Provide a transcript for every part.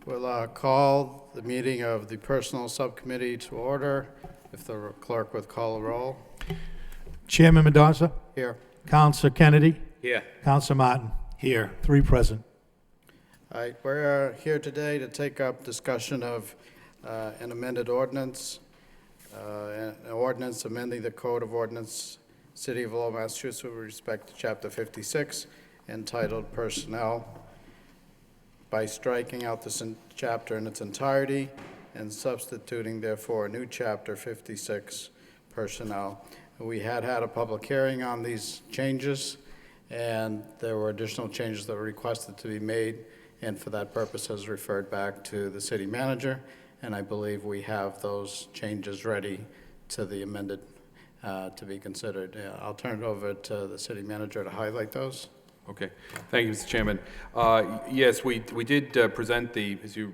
We'll call the meeting of the Personnel Subcommittee to order. If the clerk would call a roll. Chairman Mendoza. Here. Councilor Kennedy. Here. Councilor Martin. Here. 3 present. All right, we're here today to take up discussion of an amended ordinance, an ordinance amending the Code of Ordinance, City of Lowell, Massachusetts, with respect to Chapter 56, entitled Personnel, by striking out this chapter in its entirety and substituting, therefore, a new Chapter 56, Personnel. We had a public hearing on these changes, and there were additional changes that were requested to be made, and for that purpose has referred back to the city manager, and I believe we have those changes ready to the amended to be considered. I'll turn it over to the city manager to highlight those. Okay. Thank you, Mr. Chairman. Yes, we did present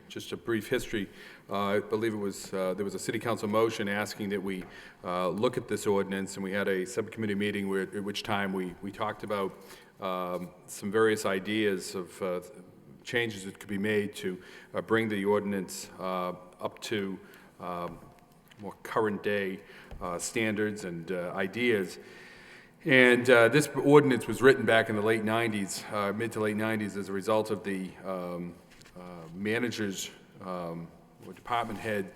just a brief history. I believe it was, there was a city council motion asking that we look at this ordinance, and we had a subcommittee meeting at which time we talked about some various ideas of changes that could be made to bring the ordinance up to more current day standards and ideas. And this ordinance was written back in the late 90s, mid to late 90s, as a result of the managers or department head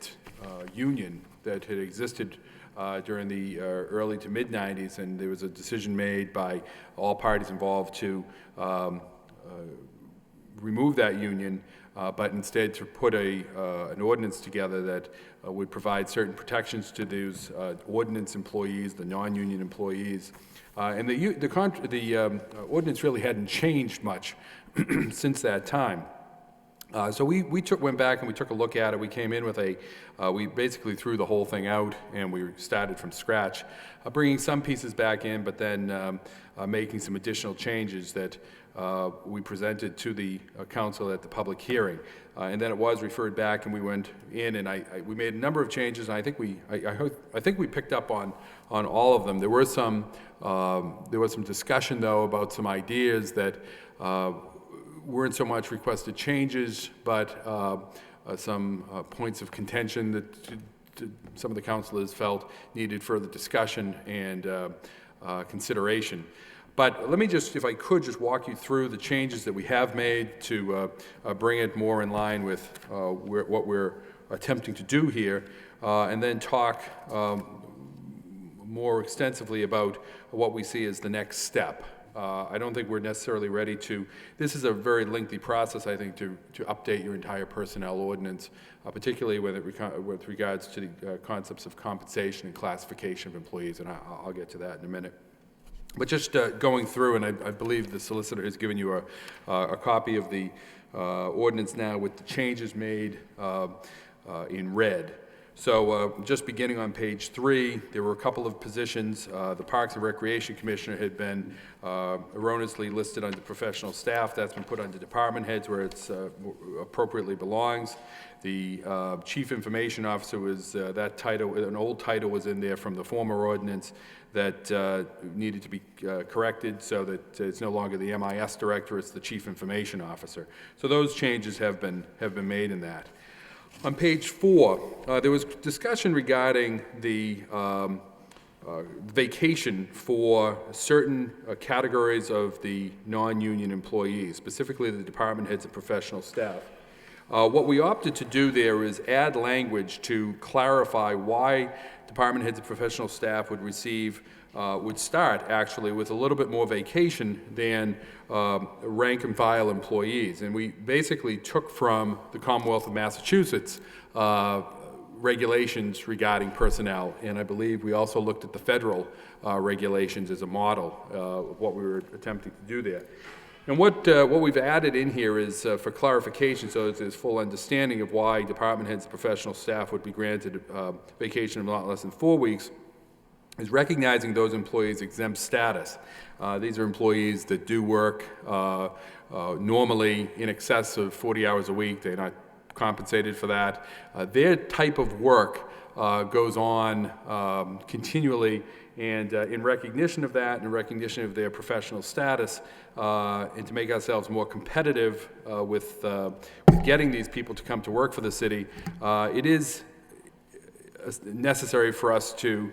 union that had existed during the early to mid 90s, and there was a decision made by all parties involved to remove that union, but instead to put an ordinance together that would provide certain protections to those ordinance employees, the non-union employees. And the ordinance really hadn't changed much since that time. So we went back and we took a look at it. We came in with we basically threw the whole thing out, and we started from scratch, bringing some pieces back in, but then making some additional changes that we presented to the council at the public hearing. And then it was referred back, and we went in, and we made a number of changes, and I think we picked up on all of them. There was some discussion, though, about some ideas that weren't so much requested changes, but some points of contention that some of the councilors felt needed further discussion and consideration. But let me just, if I could, just walk you through the changes that we have made to bring it more in line with what we're attempting to do here, and then talk more extensively about what we see as the next step. I don't think we're necessarily ready to, this is a very lengthy process, I think, to update your entire personnel ordinance, particularly with regards to the concepts of compensation and classification of employees, and I'll get to that in a minute. But just going through, and I believe the solicitor has given you a copy of the ordinance now with the changes made in red. So just beginning on page 3, there were a couple of positions. The Parks and Recreation Commissioner had been erroneously listed under professional staff. That's been put under department heads where it's appropriately belongs. The Chief Information Officer was, that title, an old title was in there from the former ordinance that needed to be corrected so that it's no longer the MIS Director, it's the Chief Information Officer. So those changes have been made in that. On page 4, there was discussion regarding the vacation for certain categories of the non-union employees, specifically the department heads and professional staff. What we opted to do there is add language to clarify why department heads and professional staff would start actually with a little bit more vacation than rank and file employees. And we basically took from the Commonwealth of Massachusetts regulations regarding personnel, and I believe we also looked at the federal regulations as a model of what we were attempting to do there. And what we've added in here is for clarification, so there's full understanding of why department heads and professional staff would be granted vacation of not less than 4 weeks, is recognizing those employees' exempt status. These are employees that do work normally in excess of 40 hours a week. They're not compensated for that. Their type of work goes on continually And in recognition of that, and in recognition of their professional status, and to make ourselves more competitive with getting these people to come to work for the city, it is necessary for us to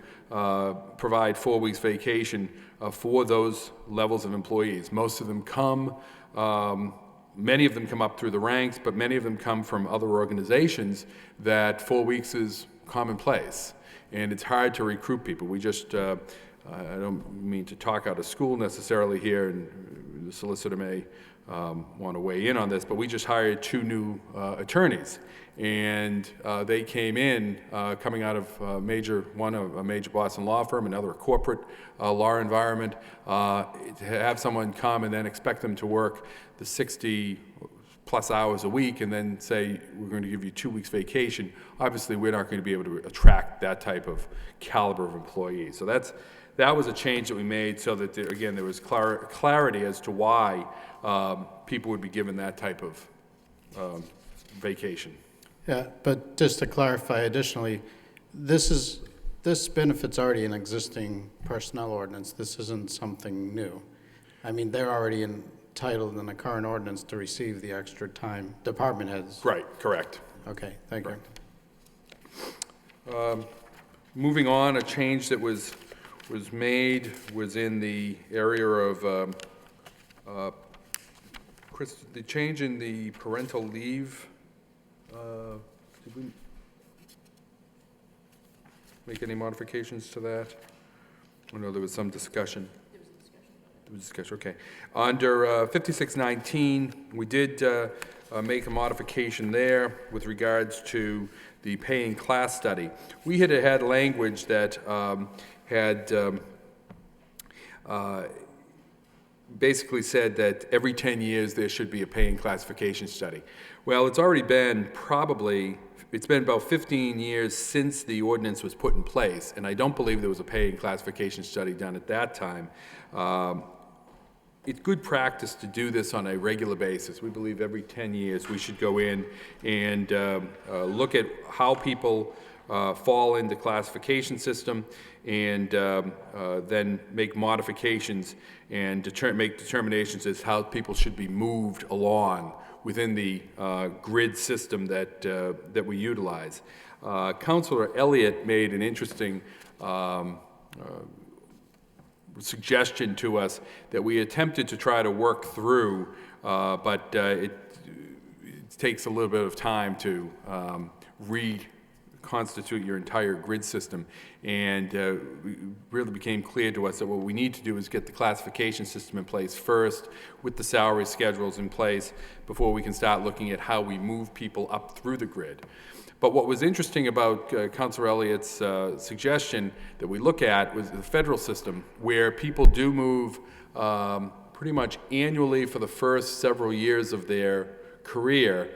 provide 4 weeks vacation for those levels of employees. Most of them come, many of them come up through the ranks, but many of them come from other organizations that 4 weeks is commonplace. And it's hard to recruit people. We just, I don't mean to talk out of school necessarily here, and the solicitor may want to weigh in on this, but we just hired 2 new attorneys. And they came in coming out of a major Boston law firm, another a corporate law environment. To have someone come and then expect them to work the 60 plus hours a week and then say, we're going to give you 2 weeks vacation, obviously we're not going to be able to attract that type of caliber of employee. So that was a change that we made so that, again, there was clarity as to why people would be given that type of vacation. Yeah, but just to clarify additionally, this benefit's already an existing personnel ordinance. This isn't something new. I mean, they're already entitled in the current ordinance to receive the extra time, department heads. Right, correct. Okay, thank you. Moving on, a change that was made was in the area of Chris, the change in the parental leave. Did we make any modifications to that? I know there was some discussion. There was discussion, okay. Under 5619, we did make a modification there with regards to the paying class study. We had language that had basically said that every 10 years there should be a paying classification study. Well, it's already been it's been about 15 years since the ordinance was put in place, and I don't believe there was a paying classification study done at that time. It's good practice to do this on a regular basis. We believe every 10 years we should go in and look at how people fall into classification system and then make modifications and make determinations as how people should be moved along within the grid system that we utilize. Councilor Elliott made an interesting suggestion to us that we attempted to try to work through, but it takes a little bit of time to reconstitute your entire grid system. And it really became clear to us that what we need to do is get the classification system in place first, with the salary schedules in place, before we can start looking at how we move people up through the grid. But what was interesting about Councilor Elliott's suggestion that we look at was the federal system, where people do move pretty much annually for the first several years of their career.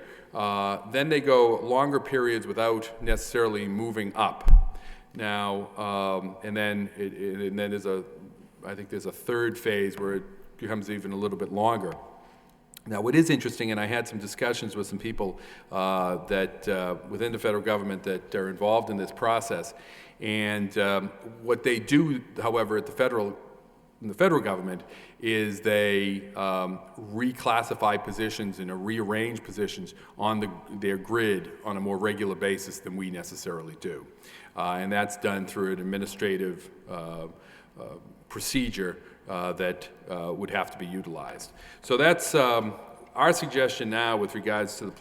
Then they go longer periods without necessarily moving up. Now, and then there's I think there's a third phase where it becomes even a little bit longer. Now, what is interesting, and I had some discussions with some people that within the federal government that are involved in this process, and what they do, however, in the federal government, is they reclassify positions and rearrange positions on their grid on a more regular basis than we necessarily do, and that's done through an administrative procedure that would have to be utilized. So that's our suggestion now with regards to the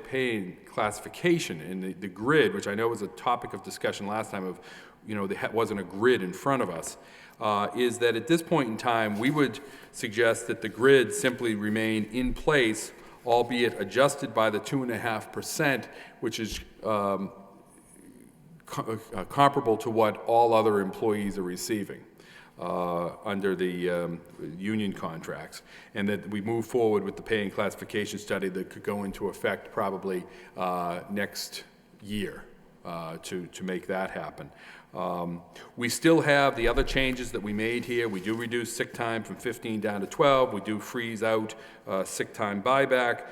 paying classification and the grid, which I know was a topic of discussion last time of, there wasn't a grid in front of us, is that at this point in time, we would suggest that the grid simply remain in place, albeit adjusted by the 2.5%, which is comparable to what all other employees are receiving under the union contracts, and that we move forward with the paying classification study that could go into effect probably next year to make that happen. We still have the other changes that we made here. We do reduce sick time from 15 down to 12. We do freeze out sick time buyback.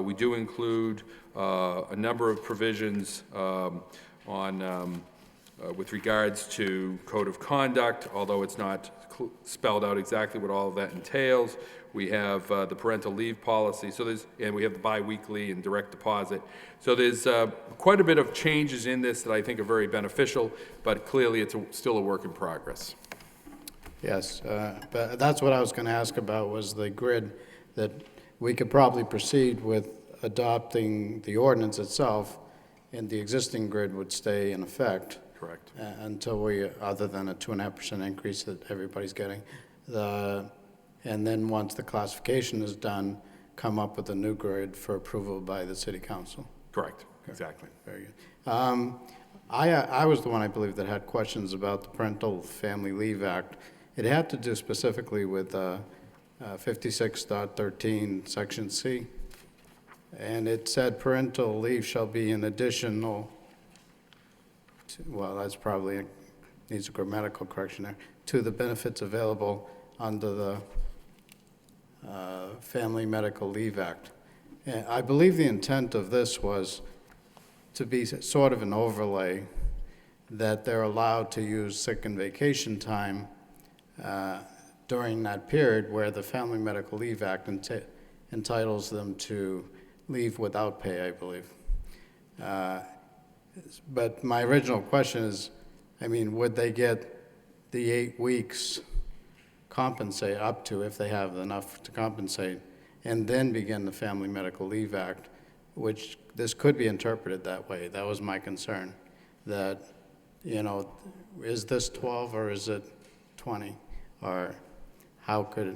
We do include a number of provisions on with regards to code of conduct, although it's not spelled out exactly what all of that entails. We have the parental leave policy, and we have the biweekly and direct deposit. So there's quite a bit of changes in this that I think are very beneficial, but clearly it's still a work in progress. Yes, but that's what I was going to ask about, was the grid, that we could probably proceed with adopting the ordinance itself, and the existing grid would stay in effect. Correct. Until we, other than a 2.5% increase that everybody's getting. And then once the classification is done, come up with a new grid for approval by the city council. Correct, exactly. Very good. I was the one, I believe, that had questions about the Parental Family Leave Act. It had to do specifically with 56.13, Section C. And it said parental leave shall be an additional, well, that's probably, needs a grammatical correction there, to the benefits available under the Family Medical Leave Act. And I believe the intent of this was to be sort of an overlay that they're allowed to use sick and vacation time during that period where the Family Medical Leave Act entitles them to leave without pay, I believe. But my original question is, I mean, would they get the 8 weeks compensate up to, if they have enough to compensate, and then begin the Family Medical Leave Act, which this could be interpreted that way. That was my concern, that, you know, is this 12 or is it 20? Or how could it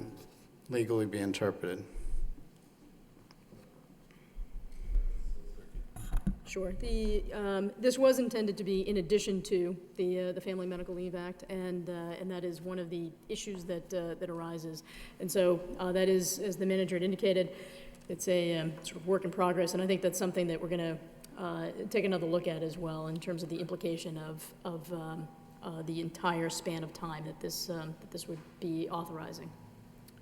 legally be interpreted? Sure. This was intended to be in addition to the Family Medical Leave Act, and that is one of the issues that arises. And so that is, as the manager had indicated, it's a sort of work in progress, and I think that's something that we're going to take another look at as well in terms of the implication of the entire span of time that this would be authorizing.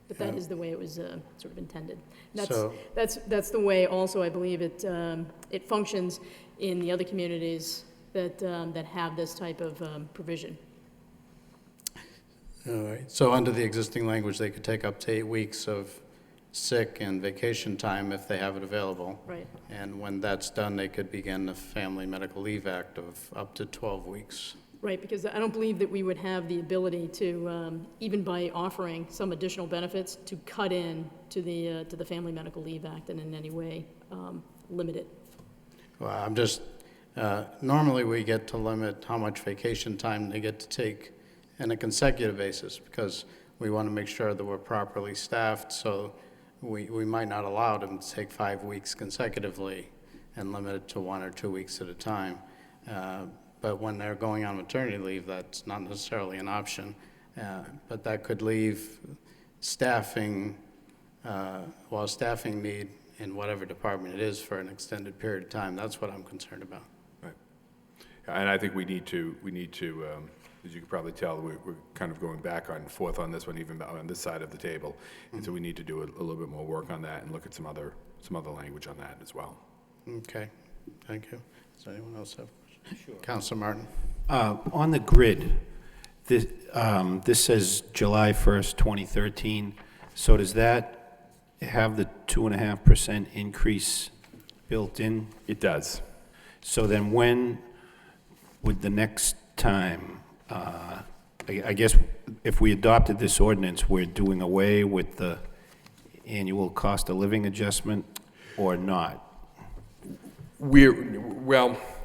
But that is the way it was sort of intended. That's the way also I believe it functions in the other communities that have this type of provision. All right. So under the existing language, they could take up to 8 weeks of sick and vacation time if they have it available. Right. And when that's done, they could begin the Family Medical Leave Act of up to 12 weeks. Right, because I don't believe that we would have the ability to, even by offering some additional benefits, to cut in to the Family Medical Leave Act and in any way limit it. Well, I'm just, normally we get to limit how much vacation time they get to take on a consecutive basis, because we want to make sure that we're properly staffed, so we might not allow them to take 5 weeks consecutively and limit it to 1 or 2 weeks at a time. But when they're going on maternity leave, that's not necessarily an option. But that could leave staffing, staffing need in whatever department it is for an extended period of time. That's what I'm concerned about. Right. And I think we need to, as you can probably tell, we're kind of going back and forth on this one, even on this side of the table. And so we need to do a little bit more work on that and look at some other language on that as well. Okay, thank you. Does anyone else have? Sure. Councilor Martin. On the grid, this says July 1st, 2013. So does that have the 2.5% increase built in? It does. So then when would the next time, I guess if we adopted this ordinance, we're doing away with the annual cost of living adjustment or not?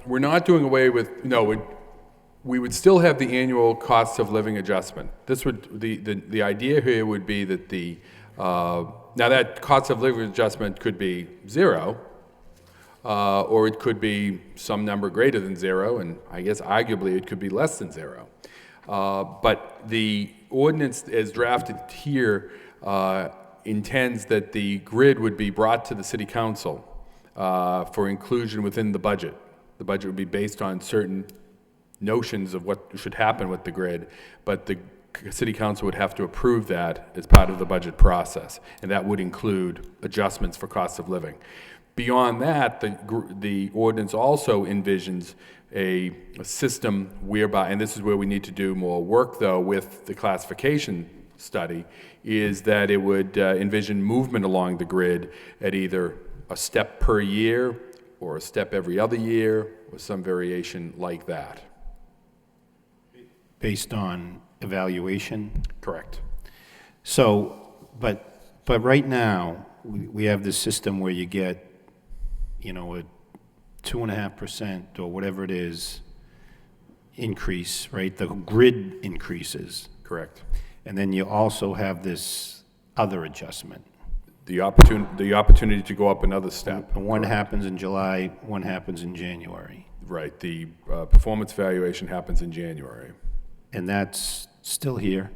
We're not doing away with, no, we would still have the annual cost of living adjustment. This would, the idea here would be that now that cost of living adjustment could be 0, or it could be some number greater than 0, and I guess arguably it could be less than 0. But the ordinance as drafted here intends that the grid would be brought to the city council for inclusion within the budget. The budget would be based on certain notions of what should happen with the grid, but the city council would have to approve that as part of the budget process, and that would include adjustments for cost of living. Beyond that, the ordinance also envisions a system whereby, and this is where we need to do more work, though, with the classification study, is that it would envision movement along the grid at either a step per year or a step every other year or some variation like that. Based on evaluation? Correct. So, but right now, we have this system where you get, you know, a 2.5% or whatever it is increase, right? The grid increases. Correct. And then you also have this other adjustment. The opportunity to go up another step. And one happens in July, one happens in January. Right. The performance evaluation happens in January. And that's still here.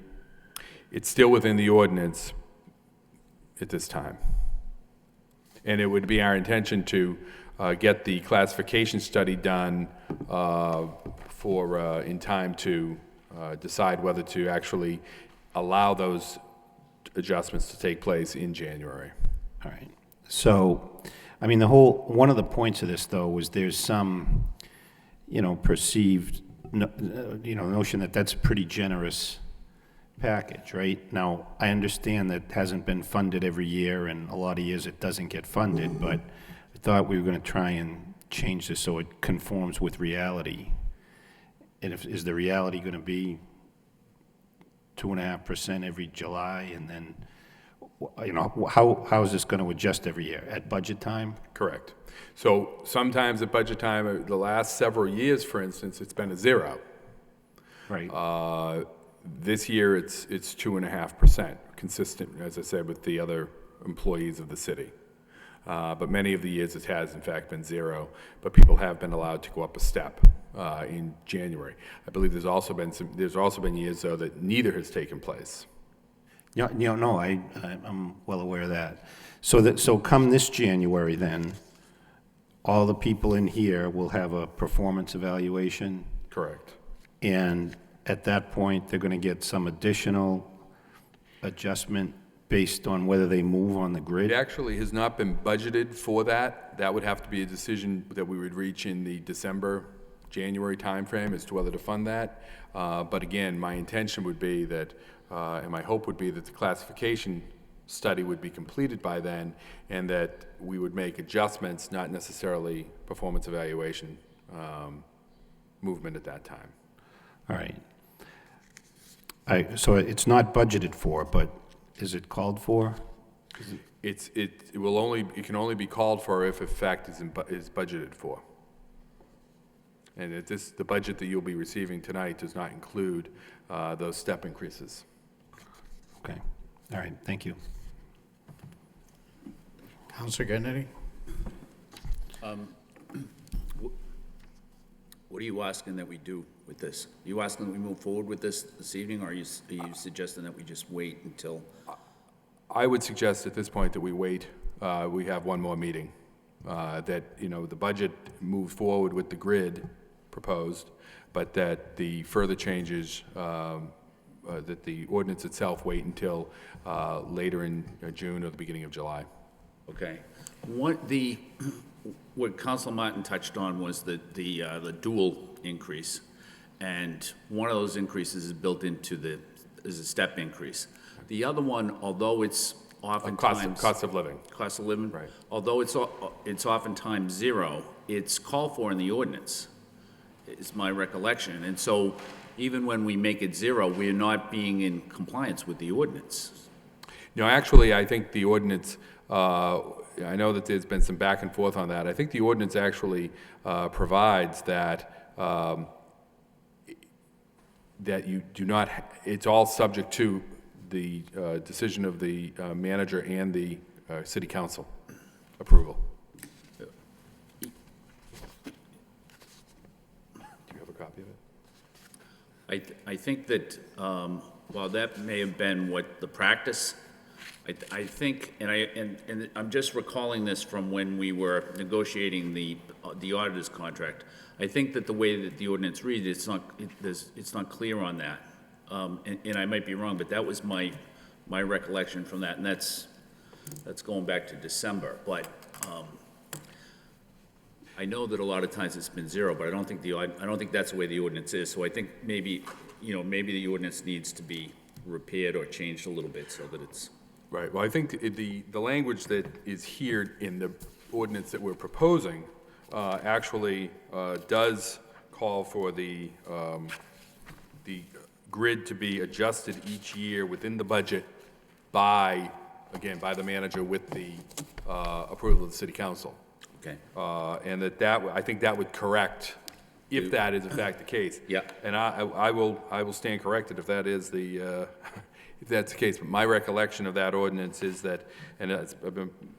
It's still within the ordinance at this time. And it would be our intention to get the classification study done in time to decide whether to actually allow those adjustments to take place in January. All right. So, I mean, one of the points of this, though, was there's some, you know, perceived, notion that that's a pretty generous package, right? Now, I understand that hasn't been funded every year, and a lot of years it doesn't get funded, but I thought we were going to try and change this so it conforms with reality. And is the reality going to be 2.5% every July, and then, you know, how is this going to adjust every year? At budget time? Correct. So sometimes at budget time, the last several years, for instance, it's been a 0. Right. This year, it's 2.5%, consistent, as I said, with the other employees of the city. But many of the years it has, in fact, been 0, but people have been allowed to go up a step in January. I believe there's also been years, though, that neither has taken place. Yeah, no, I'm well aware of that. So come this January, then, all the people in here will have a performance evaluation, Correct. and at that point, they're going to get some additional adjustment based on whether they move on the It grid? actually has not been budgeted for that. That would have to be a decision that we would reach in the December-January timeframe as to whether to fund that. But again, my intention would be that, and my hope would be that the classification study would be completed by then, and that we would make adjustments, not necessarily performance evaluation movement at that time. All right. So it's not budgeted for, but is it called for? It can only be called for if in fact is budgeted for. And the budget that you'll be receiving tonight does not include those step increases. Okay. All right, thank you. Councilor Kennedy? What are you asking that we do with this? Are you asking that we move forward with this evening, or are you suggesting that we just wait until? I would suggest at this point that we wait. We have one more meeting. That, you know, the budget moves forward with the grid proposed, but that the further changes, that the ordinance itself wait until later in June or the beginning of July. Okay. What Council Martin touched on was the dual increase, and one of those increases is built into is a step increase. The other one, although it's oftentimes Cost of living. cost of living, Right. although it's oftentimes 0, it's called for in the ordinance, is my recollection. And so even when we make it 0, we're not being in compliance with the ordinance. No, actually, I think the ordinance, I know that there's been some back and forth on that. I think the ordinance actually provides that that you do not, it's all subject to the decision of the manager and the city council approval. Do you have a copy of it? I think that, while that may have been what the practice, I think, and I'm just recalling this from when we were negotiating the auditor's contract. I think that the way that the ordinance reads, it's not clear on that. And I might be wrong, but that was my recollection from that, and that's going back to December. But I know that a lot of times it's been 0, but I don't think that's the way the ordinance is. So I think maybe, maybe the ordinance needs to be repaired or changed a little bit so that it's, Right, well, I think the language that is here in the ordinance that we're proposing actually does call for the grid to be adjusted each year within the budget by the manager with the approval of the city council. okay. And I think that would correct, if that is in fact the case. Yeah. And I will stand corrected if that is the, if that's the case. But my recollection of that ordinance is that, and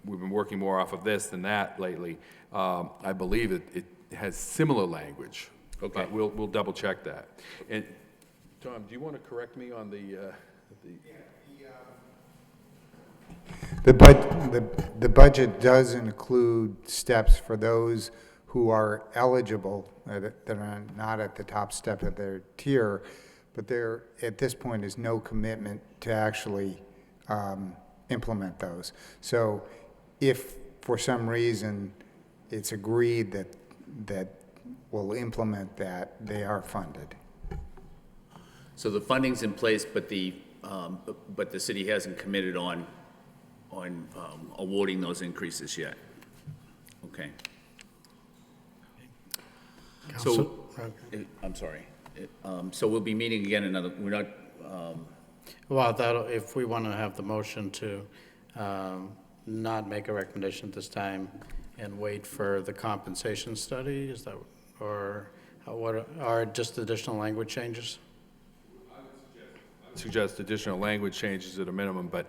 we've been working more off of this than that lately, I believe it has similar language. Okay. But we'll double check that. And, Tom, do you want to correct me on the The budget does include steps for those who are eligible, that are not at the top step of their tier, but there, at this point, is no commitment to actually implement those. So if, for some reason, it's agreed that we'll implement that, they are funded. So the funding's in place, but the city hasn't committed on awarding those increases yet. Okay. So, I'm sorry. So we'll be meeting again we're not, Well, if we want to have the motion to not make a recommendation at this time and wait for the compensation study, is that, or what are just additional language changes? suggest additional language changes at a minimum, but,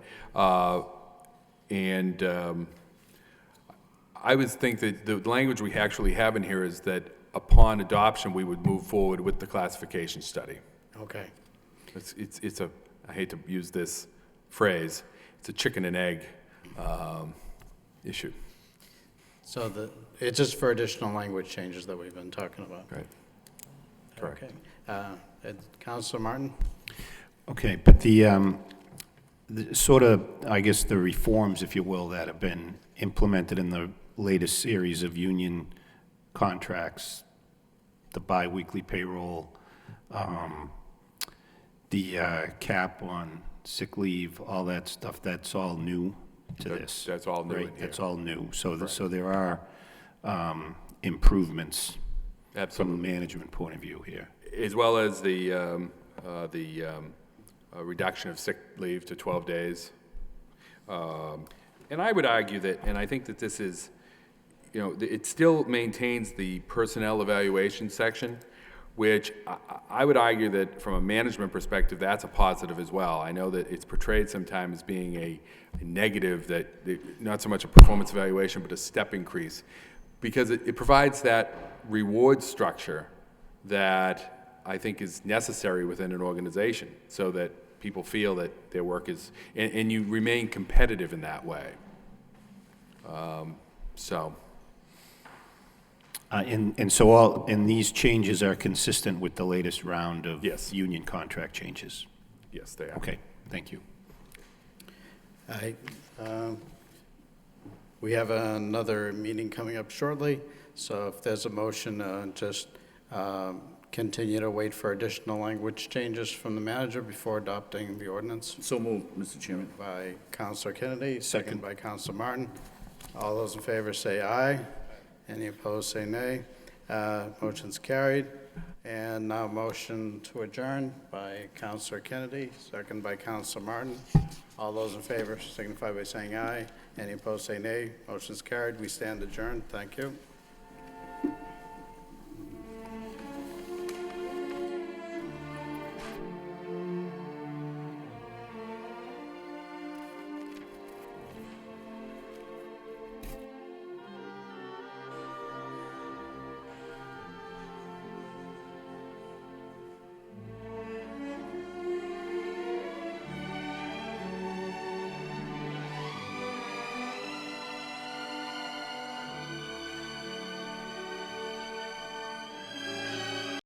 I would think that the language we actually have in here is that upon adoption, we would move forward with the classification study. Okay. It's a, I hate to use this phrase, it's a chicken and egg issue. So it's just for additional language changes that we've been talking about? Right. Correct. Okay. Councilor Martin? Okay, but the sort of, I guess, the reforms, if you will, that have been implemented in the latest series of union contracts, the biweekly payroll, the cap on sick leave, all that stuff, that's all new to this. That's all new in right? here. That's all new. So there are improvements from Absolutely. a management point of view here. As well as the reduction of sick leave to 12 days. And I would argue that, and I think that this is, it still maintains the personnel evaluation section, which I would argue that from a management perspective, that's a positive as well. I know that it's portrayed sometimes as being a negative, that not so much a performance evaluation, but a step increase, because it provides that reward structure that I think is necessary within an organization, so that people feel that their work is, and you remain competitive in that way. So. And so these changes are consistent with the latest round of Yes. union contract changes? Yes, they are. Okay, thank you. All right. We have another meeting coming up shortly, so if there's a motion, just continue to wait for additional language changes from the manager before adopting the ordinance. so moved, Mr. Chairman. By Councilor Kennedy, second by Councilor Martin. All those in favor say aye. Any opposed say nay. Motion's carried. And now motion to adjourn by Councilor Kennedy, second by Councilor Martin. All those in favor signify by saying aye. Any opposed say nay. Motion's carried. We stand adjourned. Thank you.